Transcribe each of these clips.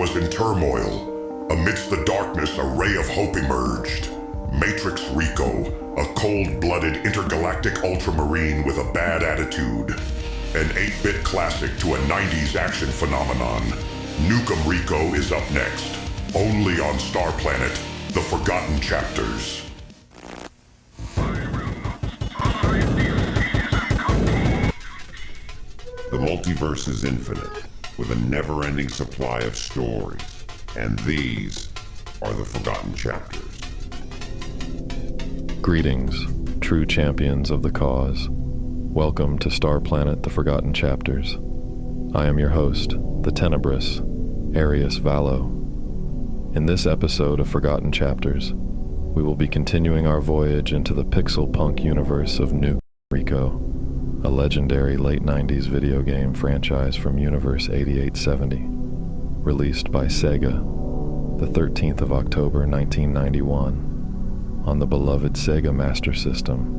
was in turmoil. Amidst the darkness, a ray of hope emerged. Matrix Rico, a cold-blooded intergalactic ultramarine with a bad attitude. An 8-bit classic to a 90s action phenomenon. Nuke Em Rico is up next. Only on Star Planet, The Forgotten Chapters. The multiverse is infinite, with a never-ending supply of stories. And these are the Forgotten Chapters. Greetings, true champions of the cause. Welcome to Star Planet, The Forgotten Chapters. I am your host, the Tenebrous, Arius Valo. In this episode of Forgotten Chapters, we will be continuing our voyage into the pixel punk universe of Nuke Em Rico, a legendary late 90s video game franchise from Universe 8870, released by Sega, the 13th of October 1991, on the beloved Sega Master System.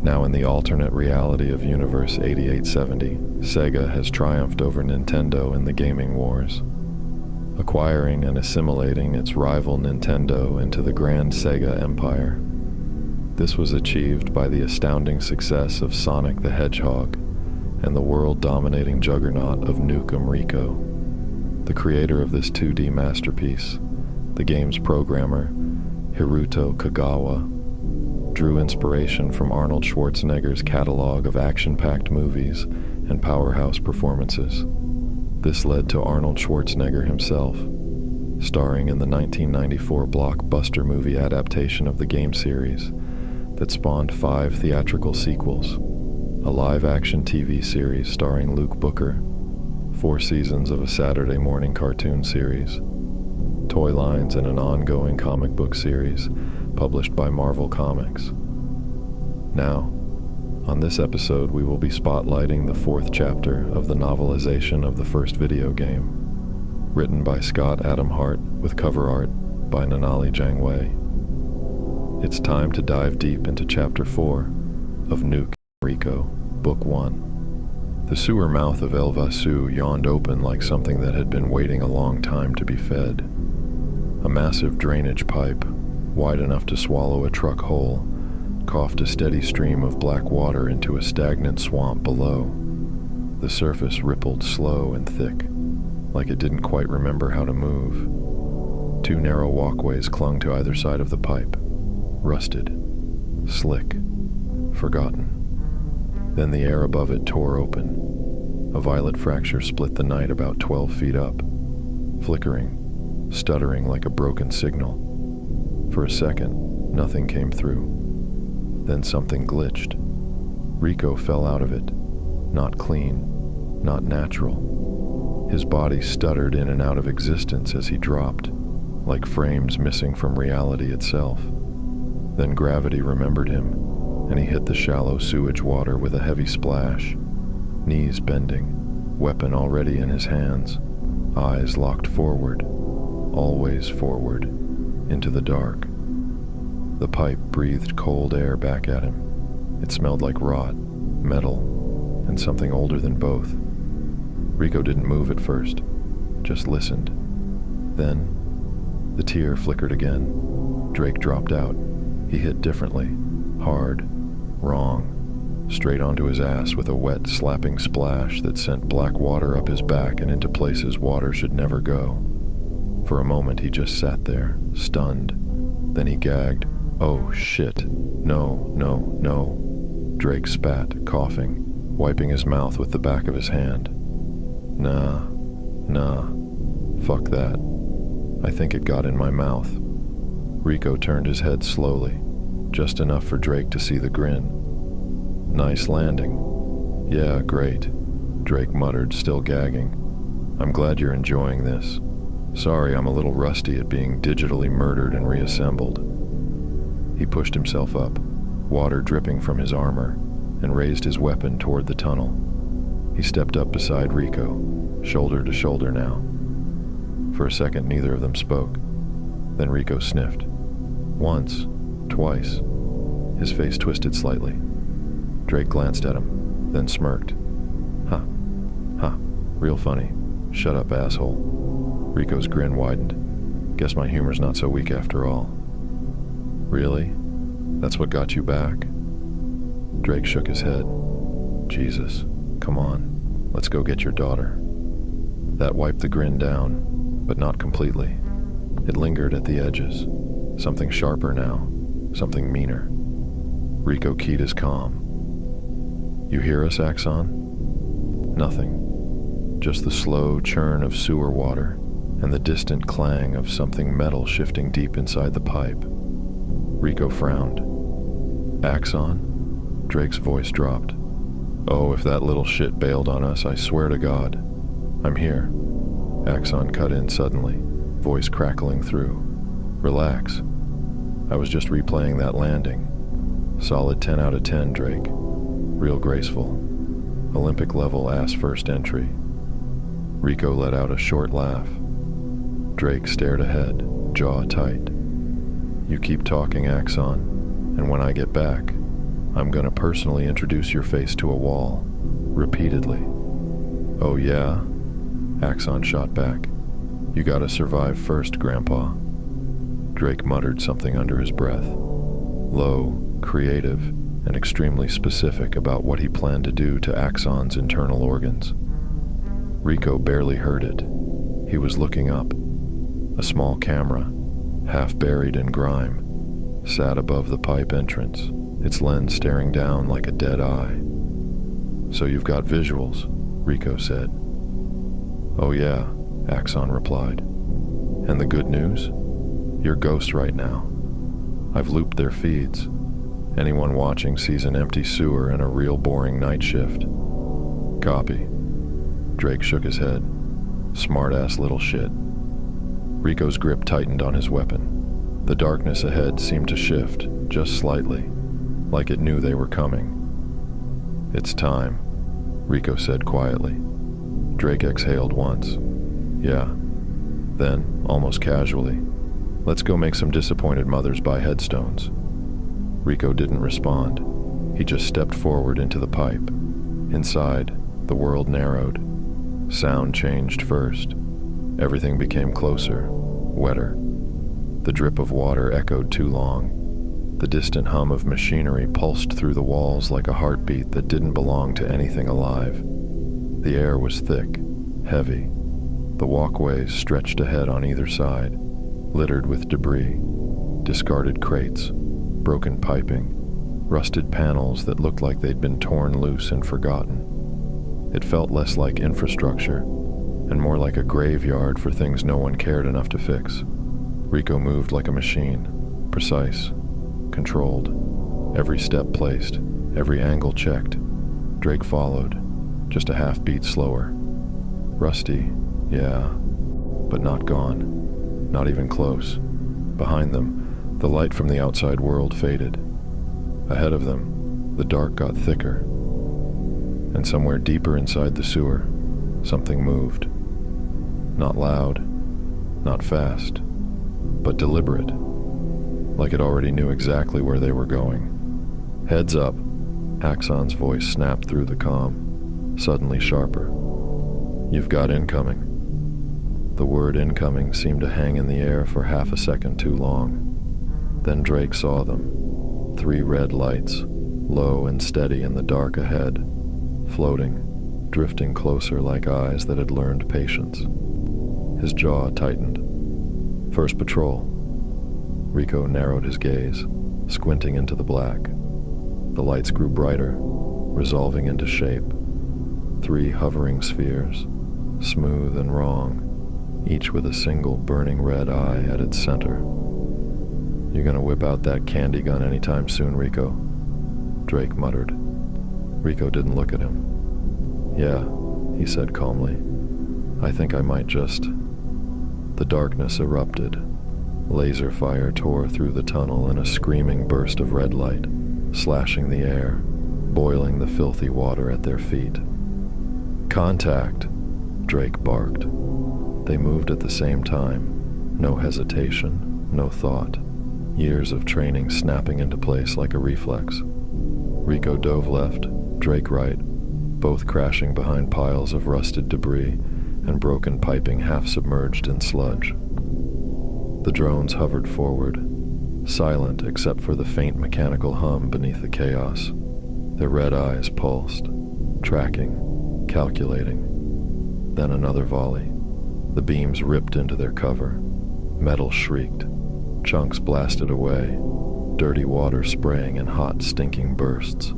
Now in the alternate reality of Universe 8870, Sega has triumphed over Nintendo in the gaming wars, acquiring and assimilating its rival Nintendo into the grand Sega empire. This was achieved by the astounding success of Sonic the Hedgehog and the world-dominating juggernaut of Nuke Em Rico. The creator of this 2D masterpiece, the game's programmer, Hiruto Kagawa, drew inspiration from Arnold Schwarzenegger's catalog of action-packed movies and powerhouse performances. This led to Arnold Schwarzenegger himself, starring in the 1994 blockbuster movie adaptation of the game series that spawned 5 theatrical sequels, a live-action TV series starring Luke Booker, 4 seasons of a Saturday morning cartoon series, toy lines, and an ongoing comic book series published by Marvel Comics. Now, on this episode, we will be spotlighting the 4th chapter of the novelization of the first video game, written by Scott Adam Hart with cover art by Nanali Jangwei. It's time to dive deep into Chapter 4 of Nuke Em Rico, Book 1. The sewer mouth of Elvasu yawned open like something that had been waiting a long time to be fed. A massive drainage pipe, wide enough to swallow a truck whole, coughed a steady stream of black water into a stagnant swamp below. The surface rippled slow and thick, like it didn't quite remember how to move. 2 narrow walkways clung to either side of the pipe, rusted, slick, forgotten. Then the air above it tore open. A violet fracture split the night about 12 feet up, flickering, stuttering like a broken signal. For a second, nothing came through. Then something glitched. Rico fell out of it. Not clean, not natural. His body stuttered in and out of existence as he dropped, like frames missing from reality itself. Then gravity remembered him, and he hit the shallow sewage water with a heavy splash, knees bending, weapon already in his hands, eyes locked forward, always forward, into the dark. The pipe breathed cold air back at him. It smelled like rot, metal, and something older than both. Rico didn't move at first, just listened. Then, the tear flickered again. Drake dropped out. He hit differently, hard, wrong, straight onto his ass with a wet, slapping splash that sent black water up his back and into places water should never go. For a moment he just sat there, stunned. Then he gagged. "Oh, shit. No, no, no." Drake spat, coughing, wiping his mouth with the back of his hand. Nah. Fuck that. I think it got in my mouth." Rico turned his head slowly, just enough for Drake to see the grin. "Nice landing." "Yeah, great," Drake muttered, still gagging. "I'm glad you're enjoying this. Sorry I'm a little rusty at being digitally murdered and reassembled." He pushed himself up, water dripping from his armor, and raised his weapon toward the tunnel. He stepped up beside Rico, shoulder to shoulder now. For a second, neither of them spoke. Then Rico sniffed. Once, twice. His face twisted slightly. Drake glanced at him, then smirked. Huh. Real funny. Shut up, asshole." Rico's grin widened. Guess my humor's not so weak after all. Really? That's what got you back? Drake shook his head. Jesus, come on, let's go get your daughter. That wiped the grin down, but not completely. It lingered at the edges. Something sharper now, something meaner. Rico keyed his calm. You hear us, Axon? Nothing. Just the slow churn of sewer water and the distant clang of something metal shifting deep inside the pipe. Rico frowned. Axon? Drake's voice dropped. Oh, if that little shit bailed on us, I swear to God. I'm here. Axon cut in suddenly, voice crackling through. Relax. I was just replaying that landing. Solid 10 out of 10, Drake. Real graceful. Olympic level ass first entry. Rico let out a short laugh. Drake stared ahead, jaw tight. You keep talking, Axon, and when I get back, I'm gonna personally introduce your face to a wall, repeatedly. Oh yeah? Axon shot back. You gotta survive first, Grandpa. Drake muttered something under his breath. Low, creative, and extremely specific about what he planned to do to Axon's internal organs. Rico barely heard it. He was looking up. A small camera, half buried in grime, sat above the pipe entrance, its lens staring down like a dead eye. So you've got visuals, Rico said. Oh yeah, Axon replied. And the good news? You're ghosts right now. I've looped their feeds. Anyone watching sees an empty sewer and a real boring night shift. Copy. Drake shook his head. Smart-ass little shit. Rico's grip tightened on his weapon. The darkness ahead seemed to shift, just slightly, like it knew they were coming. It's time, Rico said quietly. Drake exhaled once. Yeah. Then, almost casually, let's go make some disappointed mothers buy headstones. Rico didn't respond. He just stepped forward into the pipe. Inside, the world narrowed. Sound changed first. Everything became closer, wetter. The drip of water echoed too long. The distant hum of machinery pulsed through the walls like a heartbeat that didn't belong to anything alive. The air was thick, heavy. The walkways stretched ahead on either side, littered with debris, discarded crates, broken piping, rusted panels that looked like they'd been torn loose and forgotten. It felt less like infrastructure and more like a graveyard for things no one cared enough to fix. Rico moved like a machine, precise, controlled, every step placed, every angle checked. Drake followed, just a half beat slower. Rusty, yeah, but not gone, not even close. Behind them, the light from the outside world faded. Ahead of them, the dark got thicker. And somewhere deeper inside the sewer, something moved. Not loud, not fast, but deliberate, like it already knew exactly where they were going. Heads up, Axon's voice snapped through the comm, suddenly sharper. You've got incoming. The word incoming seemed to hang in the air for half a second too long. Then Drake saw them. 3 red lights, low and steady in the dark ahead, floating, drifting closer like eyes that had learned patience. His jaw tightened. First patrol. Rico narrowed his gaze, squinting into the black. The lights grew brighter, resolving into shape. 3 hovering spheres, smooth and wrong, each with a single burning red eye at its center. You gonna whip out that candy gun anytime soon, Rico? Drake muttered. Rico didn't look at him. Yeah, he said calmly. I think I might just... The darkness erupted. Laser fire tore through the tunnel in a screaming burst of red light, slashing the air, boiling the filthy water at their feet. Contact! Drake barked. They moved at the same time. No hesitation, no thought. Years of training snapping into place like a reflex. Rico dove left, Drake right, both crashing behind piles of rusted debris and broken piping half submerged in sludge. The drones hovered forward, silent except for the faint mechanical hum beneath the chaos. Their red eyes pulsed, tracking, calculating. Then another volley. The beams ripped into their cover. Metal shrieked. Chunks blasted away, dirty water spraying in hot, stinking bursts.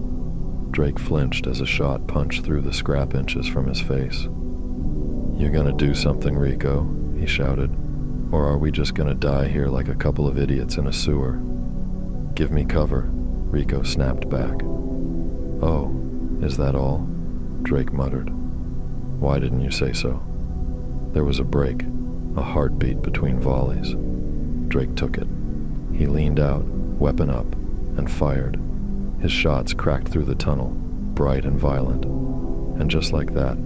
Drake flinched as a shot punched through the scrap inches from his face. "You gonna do something, Rico?" he shouted. "Or are we just gonna die here like a couple of idiots in a sewer?" "Give me cover," Rico snapped back. "Oh, is that all?" Drake muttered. "Why didn't you say so?" There was a break, a heartbeat between volleys. Drake took it. He leaned out, weapon up, and fired. His shots cracked through the tunnel, bright and violent. And just like that,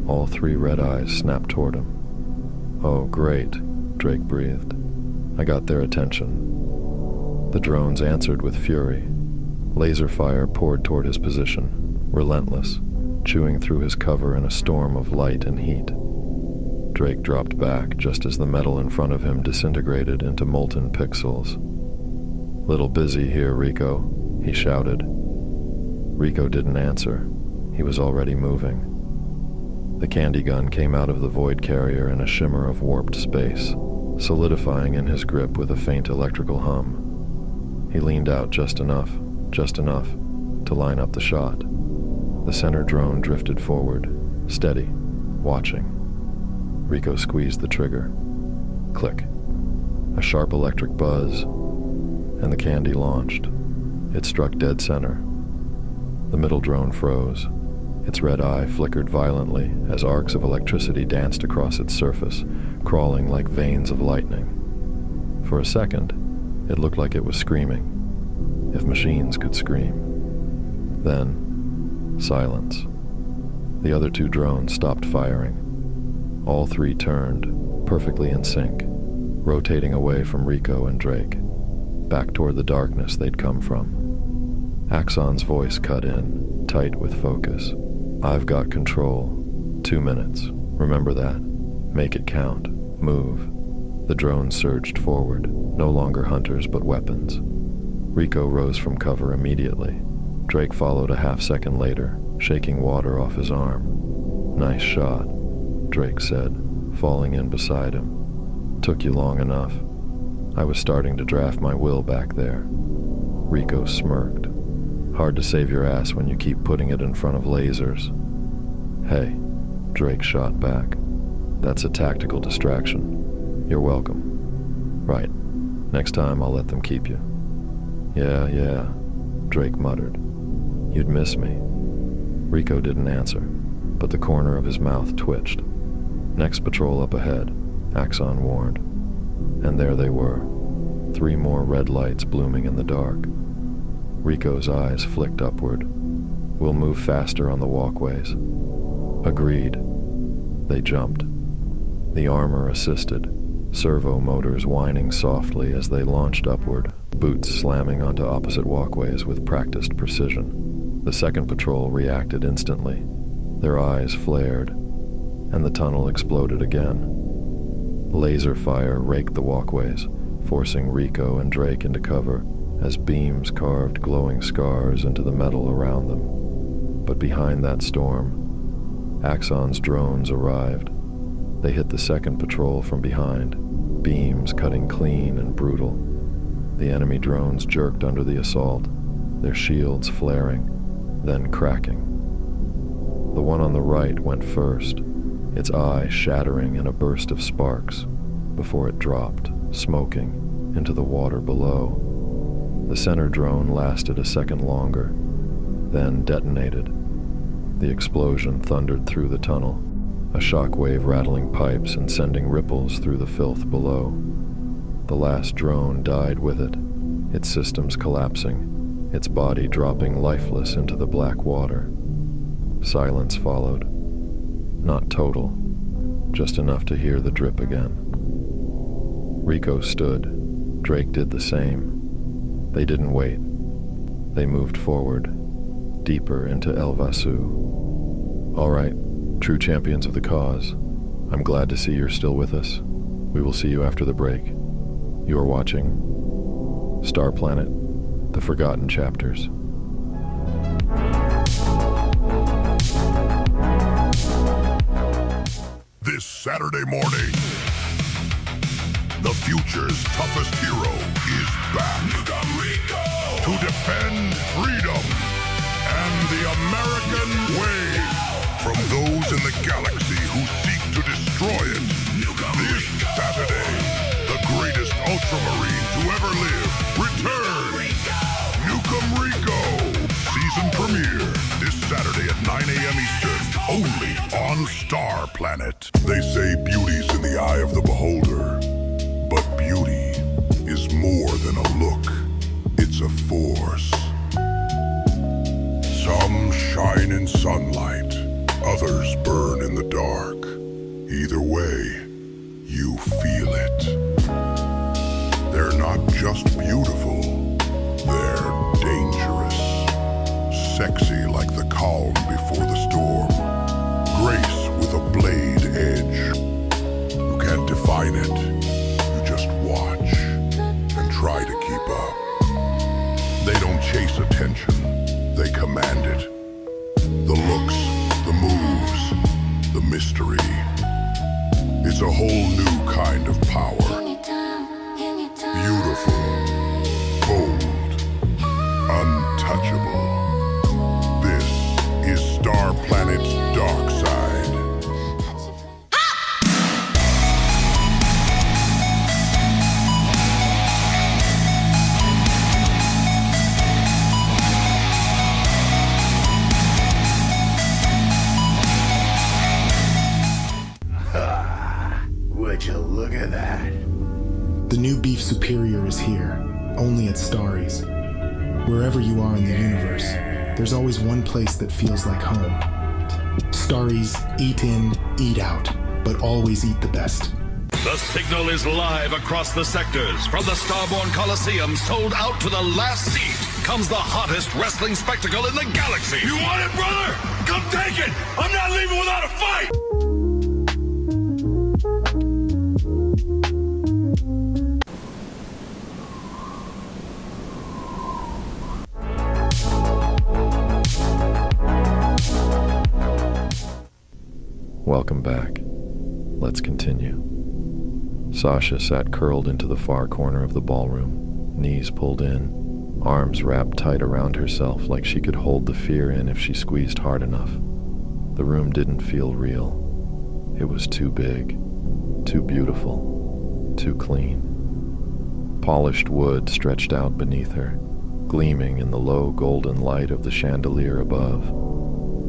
all three red eyes snapped toward him. "Oh, great," Drake breathed. "I got their attention." The drones answered with fury. Laser fire poured toward his position, relentless, chewing through his cover in a storm of light and heat. Drake dropped back just as the metal in front of him disintegrated into molten pixels. "Little busy here, Rico," he shouted. Rico didn't answer. He was already moving. The candy gun came out of the void carrier in a shimmer of warped space, solidifying in his grip with a faint electrical hum. He leaned out just enough to line up the shot. The center drone drifted forward, steady, watching. Rico squeezed the trigger. Click. A sharp electric buzz, and the candy launched. It struck dead center. The middle drone froze. Its red eye flickered violently as arcs of electricity danced across its surface, crawling like veins of lightning. For a second, it looked like it was screaming, if machines could scream. Then, silence. The other two drones stopped firing. All three turned, perfectly in sync, rotating away from Rico and Drake, back toward the darkness they'd come from. Axon's voice cut in, tight with focus. "I've got control. 2 minutes. Remember that. Make it count. Move." The drones surged forward, no longer hunters but weapons. Rico rose from cover immediately. Drake followed a half-second later, shaking water off his arm. "Nice shot," Drake said, falling in beside him. "Took you long enough. I was starting to draft my will back there." Rico smirked. "Hard to save your ass when you keep putting it in front of lasers." "Hey," Drake shot back. "That's a tactical distraction. You're welcome." "Right. Next time I'll let them keep you." Yeah, Drake muttered. "You'd miss me." Rico didn't answer, but the corner of his mouth twitched. "Next patrol up ahead," Axon warned. And there they were, 3 more red lights blooming in the dark. Rico's eyes flicked upward. "We'll move faster on the walkways." Agreed. They jumped. The armor assisted, servo motors whining softly as they launched upward, boots slamming onto opposite walkways with practiced precision. The second patrol reacted instantly. Their eyes flared, and the tunnel exploded again. Laser fire raked the walkways, forcing Rico and Drake into cover as beams carved glowing scars into the metal around them. But behind that storm, Axon's drones arrived. They hit the second patrol from behind, beams cutting clean and brutal. The enemy drones jerked under the assault, their shields flaring, then cracking. The one on the right went first, its eye shattering in a burst of sparks, before it dropped, smoking, into the water below. The center drone lasted a second longer, then detonated. The explosion thundered through the tunnel, a shockwave rattling pipes and sending ripples through the filth below. The last drone died with it, its systems collapsing, its body dropping lifeless into the black water. Silence followed. Not total, just enough to hear the drip again. Rico stood. Drake did the same. They didn't wait. They moved forward, deeper into Elvasu. "All right, true champions of the cause," I'm glad to see you're still with us. We will see you after the break. You are watching Star Planet, The Forgotten Chapters. This Saturday morning, the future's toughest hero is back. Nuke Em Rico! To defend freedom and the American way from those in the galaxy who seek to destroy it. This Saturday, the greatest Ultramarine to ever live returns. Nuke Em Rico! Season premiere this Saturday at 9 a.m. Eastern, only on Star Planet. They say beauty's in the eye of the beholder, but beauty is more than a look. It's a force. Some shine in sunlight, others burn in the dark. Either way, you feel it. They're not just beautiful, they're dangerous. Sexy like the calm before the storm. Grace with a blade edge. You can't define it. You just watch and try to keep up. They don't chase attention. They command it. The looks, the moves, the mystery. It's a whole new kind of power. Beautiful, bold, untouchable. This is Star Planet's dark side. Would you look at that? The new Beef Superior is here, only at Starry's. Wherever you are in the universe, there's always one place that feels like home. Starry's, eat in, eat out, but always eat the best. The signal is live across the sectors. From the Starborn Coliseum, sold out to the last seat, comes the hottest wrestling spectacle in the galaxy. You want it, brother? Come take it! I'm not leaving without a fight! Welcome back. Let's continue. Sasha sat curled into the far corner of the ballroom, knees pulled in, arms wrapped tight around herself like she could hold the fear in if she squeezed hard enough. The room didn't feel real. It was too big, too beautiful, too clean. Polished wood stretched out beneath her, gleaming in the low golden light of the chandelier above.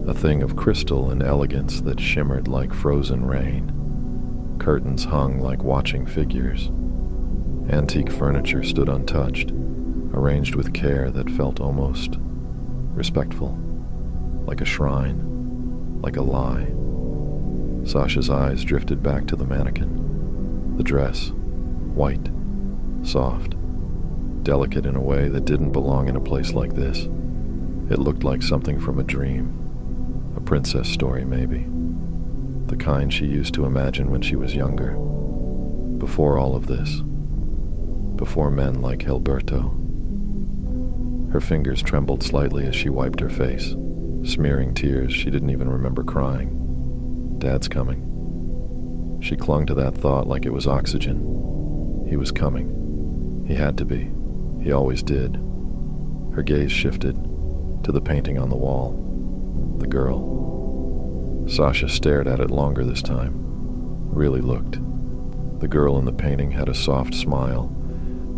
A thing of crystal and elegance that shimmered like frozen rain. Curtains hung like watching figures. Antique furniture stood untouched, arranged with care that felt almost respectful, like a shrine, like a lie. Sasha's eyes drifted back to the mannequin. The dress, white, soft, delicate in a way that didn't belong in a place like this. It looked like something from a dream. A princess story, maybe. The kind she used to imagine when she was younger. Before all of this. Before men like Helberto. Her fingers trembled slightly as she wiped her face, smearing tears she didn't even remember crying. Dad's coming. She clung to that thought like it was oxygen. He was coming. He had to be. He always did. Her gaze shifted to the painting on the wall. The girl. Sasha stared at it longer this time. Really looked. The girl in the painting had a soft smile,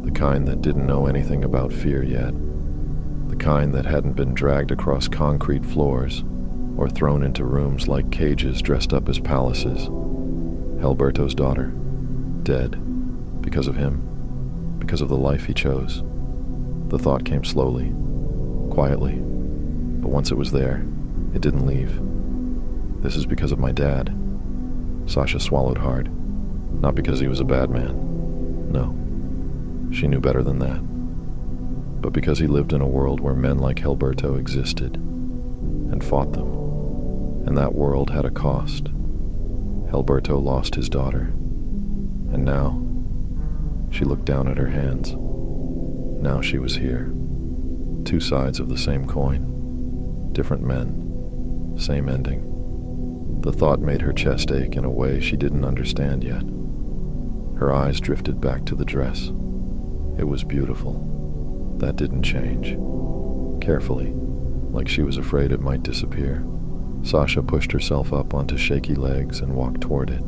the kind that didn't know anything about fear yet. The kind that hadn't been dragged across concrete floors or thrown into rooms like cages dressed up as palaces. Helberto's daughter. Dead. Because of him. Because of the life he chose. The thought came slowly, quietly, but once it was there, it didn't leave. This is because of my dad. Sasha swallowed hard. Not because he was a bad man. No. She knew better than that. But because he lived in a world where men like Helberto existed and fought them. And that world had a cost. Helberto lost his daughter. And now, she looked down at her hands. Now she was here. Two sides of the same coin. Different men. Same ending. The thought made her chest ache in a way she didn't understand yet. Her eyes drifted back to the dress. It was beautiful. That didn't change. Carefully, like she was afraid it might disappear, Sasha pushed herself up onto shaky legs and walked toward it.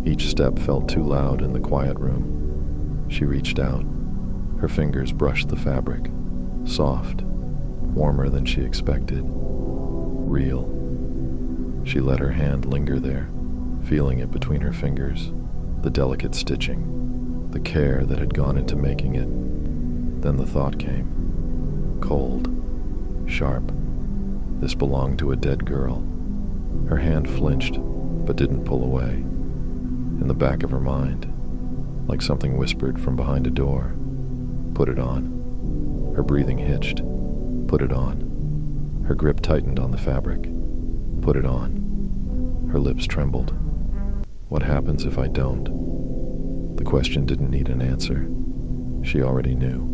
Each step felt too loud in the quiet room. She reached out. Her fingers brushed the fabric. Soft, warmer than she expected. Real. She let her hand linger there, feeling it between her fingers, the delicate stitching, the care that had gone into making it. Then the thought came. Cold. Sharp. This belonged to a dead girl. Her hand flinched, but didn't pull away. In the back of her mind, like something whispered from behind a door, "Put it on." Her breathing hitched. "Put it on." Her grip tightened on the fabric. "Put it on." Her lips trembled. What happens if I don't? The question didn't need an answer. She already knew.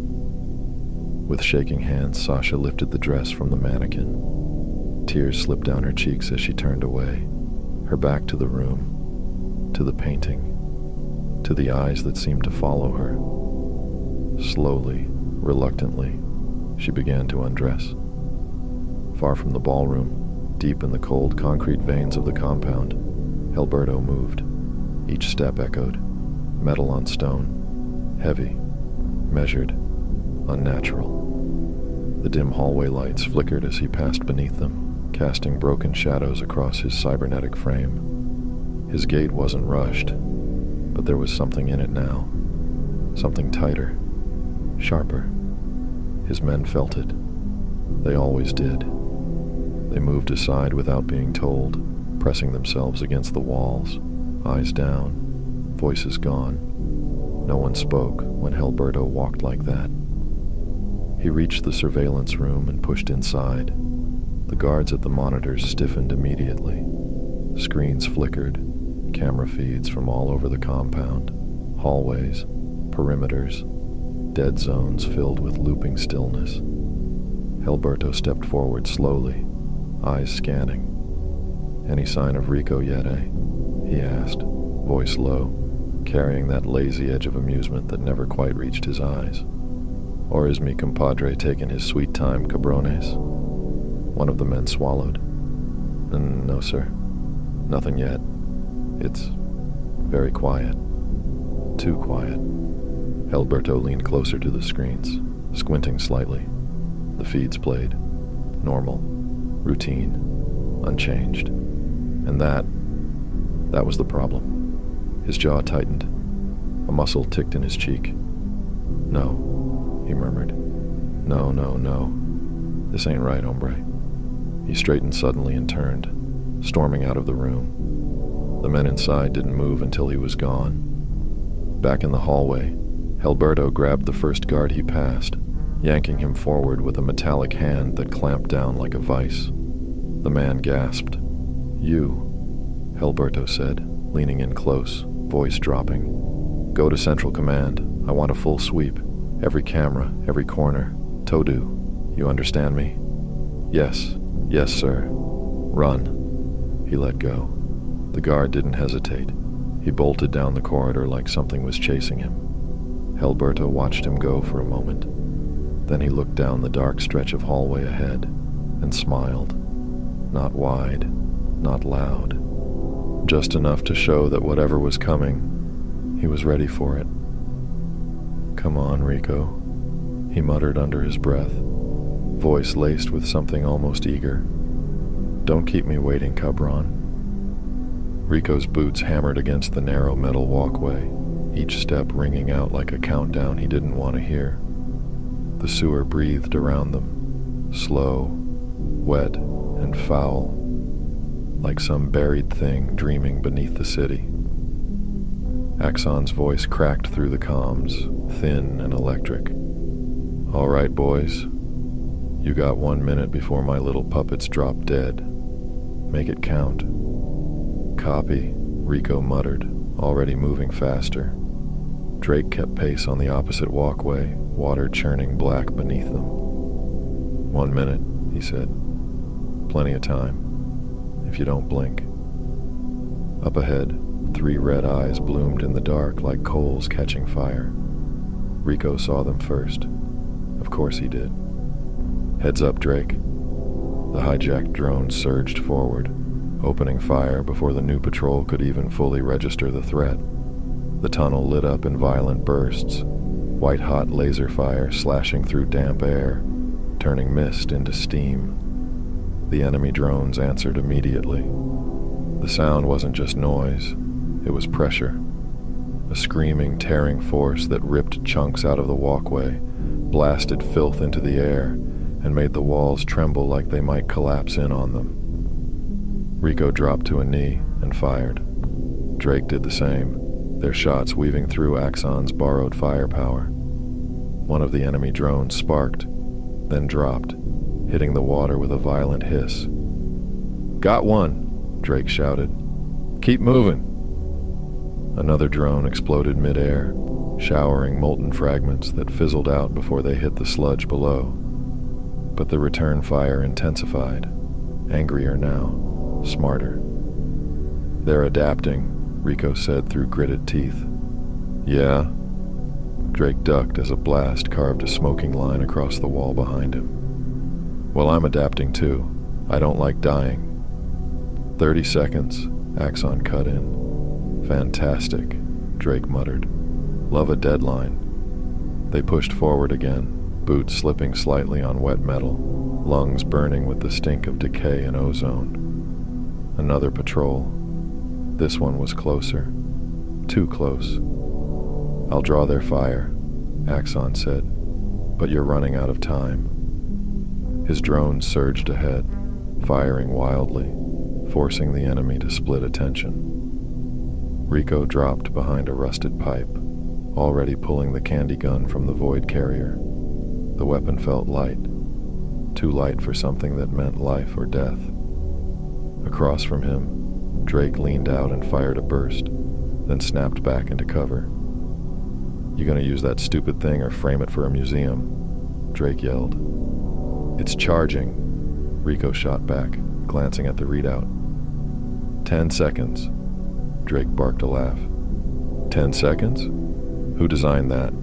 With shaking hands, Sasha lifted the dress from the mannequin. Tears slipped down her cheeks as she turned away, her back to the room, to the painting, to the eyes that seemed to follow her. Slowly, reluctantly, she began to undress. Far from the ballroom, deep in the cold concrete veins of the compound, Helberto moved. Each step echoed, metal on stone, heavy, measured, unnatural. The dim hallway lights flickered as he passed beneath them, casting broken shadows across his cybernetic frame. His gait wasn't rushed, but there was something in it now. Something tighter, sharper. His men felt it. They always did. They moved aside without being told, pressing themselves against the walls, eyes down, voices gone. No one spoke when Helberto walked like that. He reached the surveillance room and pushed inside. The guards at the monitors stiffened immediately. Screens flickered, camera feeds from all over the compound, hallways, perimeters, dead zones filled with looping stillness. Helberto stepped forward slowly, eyes scanning. "Any sign of Rico yet, eh?" he asked, voice low, carrying that lazy edge of amusement that never quite reached his eyes. "Or is mi compadre taking his sweet time, cabrones?" One of the men swallowed. "No, sir. Nothing yet. It's very quiet. Too quiet." Helberto leaned closer to the screens, squinting slightly. The feeds played. Normal. Routine. Unchanged. And that was the problem. His jaw tightened. A muscle ticked in his cheek. "No," he murmured. No. This ain't right, hombre." He straightened suddenly and turned, storming out of the room. The men inside didn't move until he was gone. Back in the hallway, Helberto grabbed the first guard he passed, yanking him forward with a metallic hand that clamped down like a vice. The man gasped. "You," Helberto said, leaning in close, voice dropping. "Go to Central Command. I want a full sweep. Every camera, every corner. Todo. You understand me?" Yes, sir." "Run." He let go. The guard didn't hesitate. He bolted down the corridor like something was chasing him. Helberto watched him go for a moment. Then he looked down the dark stretch of hallway ahead and smiled. Not wide, not loud. Just enough to show that whatever was coming, he was ready for it. "Come on, Rico," he muttered under his breath, voice laced with something almost eager. "Don't keep me waiting, cabron." Rico's boots hammered against the narrow metal walkway, each step ringing out like a countdown he didn't want to hear. The sewer breathed around them, slow, wet, and foul, like some buried thing dreaming beneath the city. Axon's voice cracked through the comms, thin and electric. "All right, boys. You got 1 minute before my little puppets drop dead. Make it count." "Copy," Rico muttered, already moving faster. Drake kept pace on the opposite walkway, water churning black beneath them. 1 minute, he said. Plenty of time, if you don't blink. Up ahead, 3 red eyes bloomed in the dark like coals catching fire. Rico saw them first. Of course he did. Heads up, Drake. The hijacked drone surged forward, opening fire before the new patrol could even fully register the threat. The tunnel lit up in violent bursts, white-hot laser fire slashing through damp air, turning mist into steam. The enemy drones answered immediately. The sound wasn't just noise, it was pressure. A screaming, tearing force that ripped chunks out of the walkway, blasted filth into the air, and made the walls tremble like they might collapse in on them. Rico dropped to a knee and fired. Drake did the same, their shots weaving through Axon's borrowed firepower. One of the enemy drones sparked, then dropped, hitting the water with a violent hiss. "Got one," Drake shouted. "Keep moving." Another drone exploded mid-air, showering molten fragments that fizzled out before they hit the sludge below. But the return fire intensified, angrier now, smarter. "They're adapting," Rico said through gritted teeth. "Yeah?" Drake ducked as a blast carved a smoking line across the wall behind him. "Well, I'm adapting too. I don't like dying." 30 seconds, Axon cut in. "Fantastic," Drake muttered. "Love a deadline." They pushed forward again, boots slipping slightly on wet metal, lungs burning with the stink of decay and ozone. Another patrol. This one was closer. Too close. "I'll draw their fire," Axon said, "but you're running out of time." His drone surged ahead, firing wildly, forcing the enemy to split attention. Rico dropped behind a rusted pipe, already pulling the candy gun from the void carrier. The weapon felt light, too light for something that meant life or death. Across from him, Drake leaned out and fired a burst, then snapped back into cover. "You gonna use that stupid thing or frame it for a museum?" Drake yelled. "It's charging," Rico shot back, glancing at the readout. 10 seconds. Drake barked a laugh. 10 seconds? Who designed that?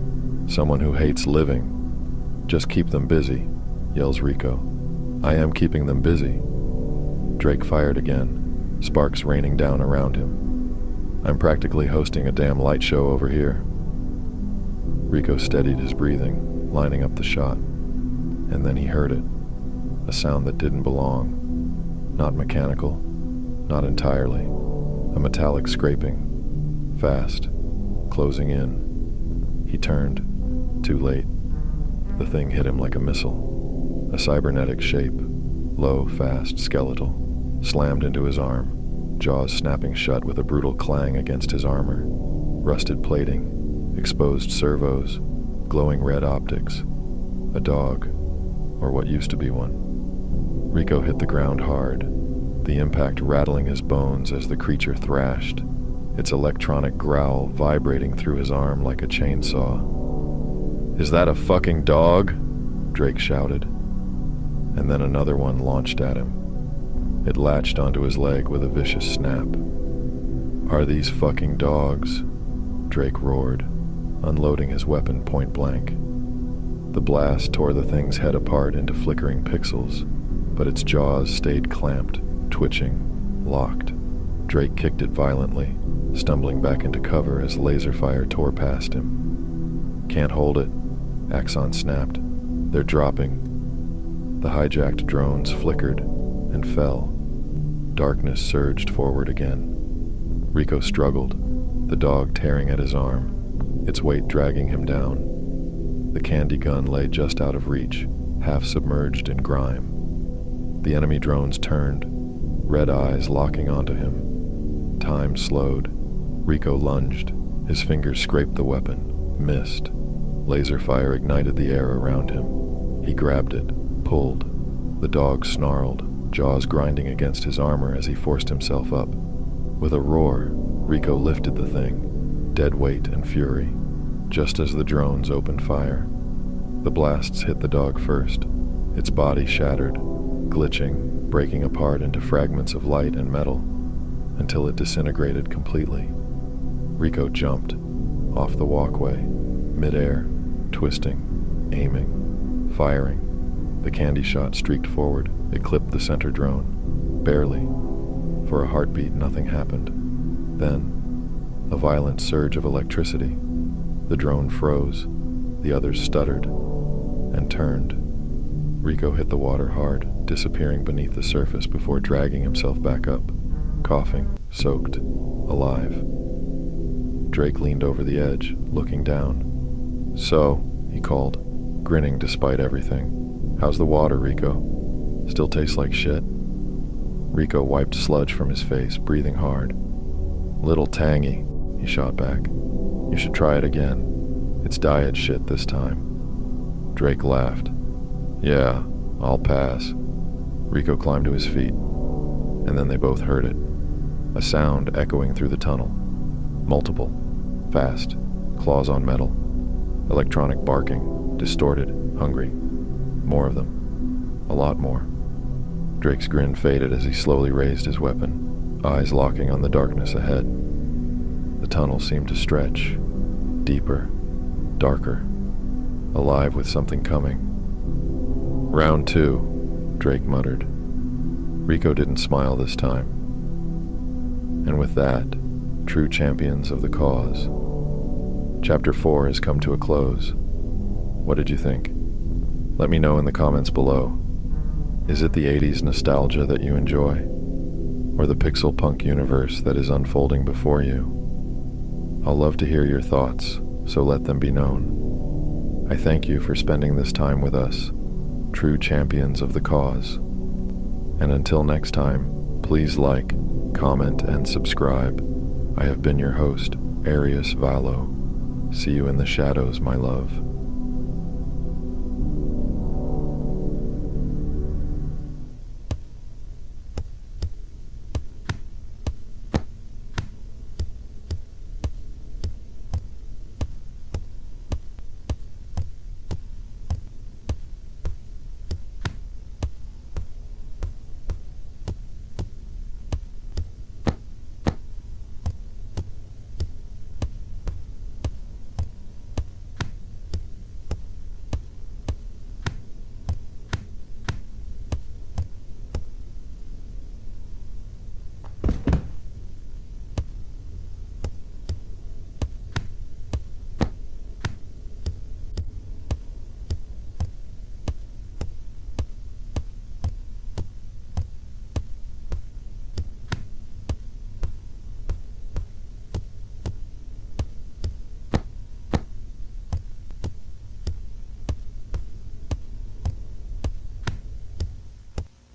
Someone who hates living. "Just keep them busy," yells Rico. "I am keeping them busy." Drake fired again, sparks raining down around him. "I'm practically hosting a damn light show over here." Rico steadied his breathing, lining up the shot. And then he heard it. A sound that didn't belong. Not mechanical. Not entirely. A metallic scraping. Fast. Closing in. He turned. Too late. The thing hit him like a missile. A cybernetic shape. Low, fast, skeletal. Slammed into his arm. Jaws snapping shut with a brutal clang against his armor. Rusted plating. Exposed servos. Glowing red optics. A dog. Or what used to be one. Rico hit the ground hard, the impact rattling his bones as the creature thrashed, its electronic growl vibrating through his arm like a chainsaw. "Is that a fucking dog?" Drake shouted. And then another one launched at him. It latched onto his leg with a vicious snap. "Are these fucking dogs?" Drake roared, unloading his weapon point blank. The blast tore the thing's head apart into flickering pixels, but its jaws stayed clamped, twitching, locked. Drake kicked it violently, stumbling back into cover as laser fire tore past him. "Can't hold it," Axon snapped. "They're dropping." The hijacked drones flickered and fell. Darkness surged forward again. Rico struggled, the dog tearing at his arm, its weight dragging him down. The candy gun lay just out of reach, half submerged in grime. The enemy drones turned, red eyes locking onto him. Time slowed. Rico lunged. His fingers scraped the weapon, missed. Laser fire ignited the air around him. He grabbed it, pulled. The dog snarled, jaws grinding against his armor as he forced himself up. With a roar, Rico lifted the thing, dead weight and fury, just as the drones opened fire. The blasts hit the dog first, its body shattered, glitching, breaking apart into fragments of light and metal, until it disintegrated completely. Rico jumped, off the walkway, midair, twisting, aiming, firing. The candy shot streaked forward. It clipped the center drone. Barely. For a heartbeat, nothing happened. Then, a violent surge of electricity. The drone froze. The others stuttered and turned. Rico hit the water hard, disappearing beneath the surface before dragging himself back up, coughing, soaked, alive. Drake leaned over the edge, looking down. "So," he called, grinning despite everything. "How's the water, Rico? Still tastes like shit?" Rico wiped sludge from his face, breathing hard. "Little tangy," he shot back. "You should try it again. It's diet shit this time." Drake laughed. "Yeah, I'll pass." Rico climbed to his feet, and then they both heard it. A sound echoing through the tunnel. Multiple. Fast. Claws on metal. Electronic barking. Distorted. Hungry. More of them. A lot more. Drake's grin faded as he slowly raised his weapon, eyes locking on the darkness ahead. The tunnel seemed to stretch. Deeper. Darker. Alive with something coming. "Round 2, Drake muttered. Rico didn't smile this time. And with that, true champions of the cause. Chapter 4 has come to a close. What did you think? Let me know in the comments below. Is it the 80s nostalgia that you enjoy? Or the pixel punk universe that is unfolding before you? I'll love to hear your thoughts, so let them be known. I thank you for spending this time with us, true champions of the cause. And until next time, please like, comment, and subscribe. I have been your host, Arius Valo. See you in the shadows, my love.